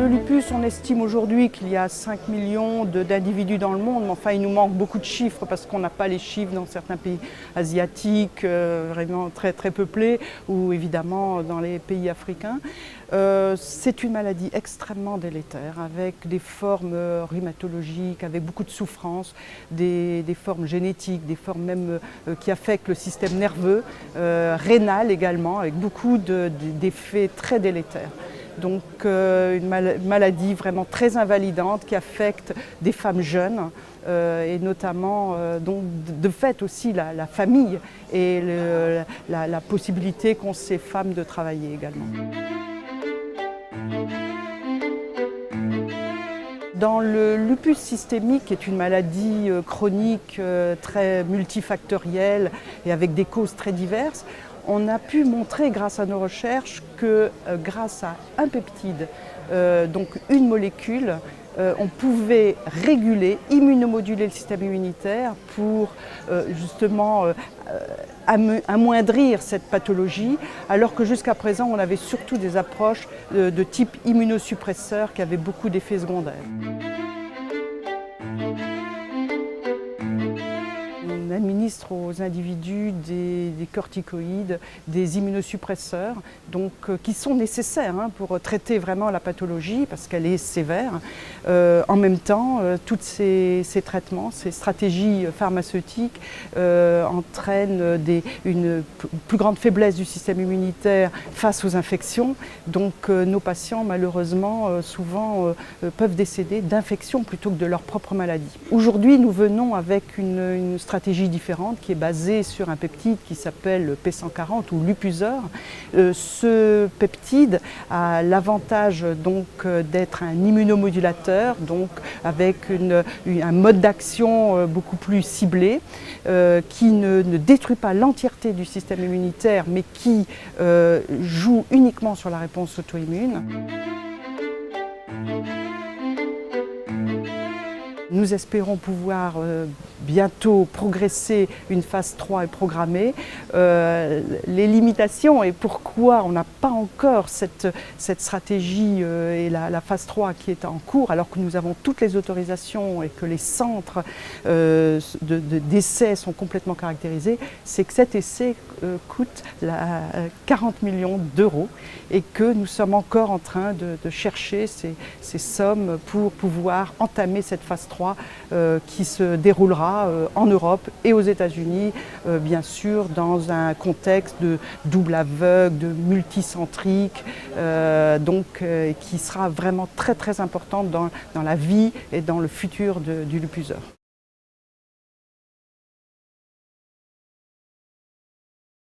Le lupus, on estime aujourd'hui qu'il y a 5 millions d'individus dans le monde, mais enfin il nous manque beaucoup de chiffres parce qu'on n'a pas les chiffres dans certains pays asiatiques, vraiment très peuplés, ou évidemment dans les pays africains. C'est une maladie extrêmement délétère, avec des formes rhumatologiques, avec beaucoup de souffrance, des formes génétiques, des formes même qui affectent le système nerveux, rénal également, avec beaucoup d'effets très délétères. Donc une maladie vraiment très invalidante qui affecte des femmes jeunes et notamment donc de fait aussi la famille et la possibilité qu'ont ces femmes de travailler également. Dans le lupus systémique, qui est une maladie chronique très multifactorielle et avec des causes très diverses, on a pu montrer grâce à nos recherches que grâce à un peptide, donc une molécule, on pouvait réguler, immunomoduler le système immunitaire pour justement amoindrir cette pathologie, alors que jusqu'à présent on avait surtout des approches de type immunosuppresseur qui avaient beaucoup d'effets secondaires. On administre aux individus des corticoïdes, des immunosuppresseurs, donc, qui sont nécessaires pour traiter vraiment la pathologie parce qu'elle est sévère. En même temps, tous ces traitements, ces stratégies pharmaceutiques entraînent une plus grande faiblesse du système immunitaire face aux infections. Donc nos patients, malheureusement, souvent peuvent décéder d'infections plutôt que de leur propre maladie. Aujourd'hui, nous venons avec une stratégie différente qui est basée sur un peptide qui s'appelle P140 ou Lupusor. Ce peptide a l'avantage donc d'être un immunomodulateur, donc avec un mode d'action beaucoup plus ciblé, qui ne détruit pas l'entièreté du système immunitaire mais qui joue uniquement sur la réponse auto-immune. Nous espérons pouvoir bientôt progresser. Une phase 3 est programmée. Les limitations et pourquoi on n'a pas encore cette stratégie et la phase 3 qui est en cours, alors que nous avons toutes les autorisations et que les centres d'essais sont complètement caractérisés, c'est que cet essai coûte 40 millions d'euros et que nous sommes encore en train de chercher ces sommes pour pouvoir entamer cette phase 3 qui se déroulera en Europe et aux États-Unis, bien sûr dans un contexte de double aveugle, de multicentrique, qui sera vraiment très importante dans la vie et dans le futur du lupuseur.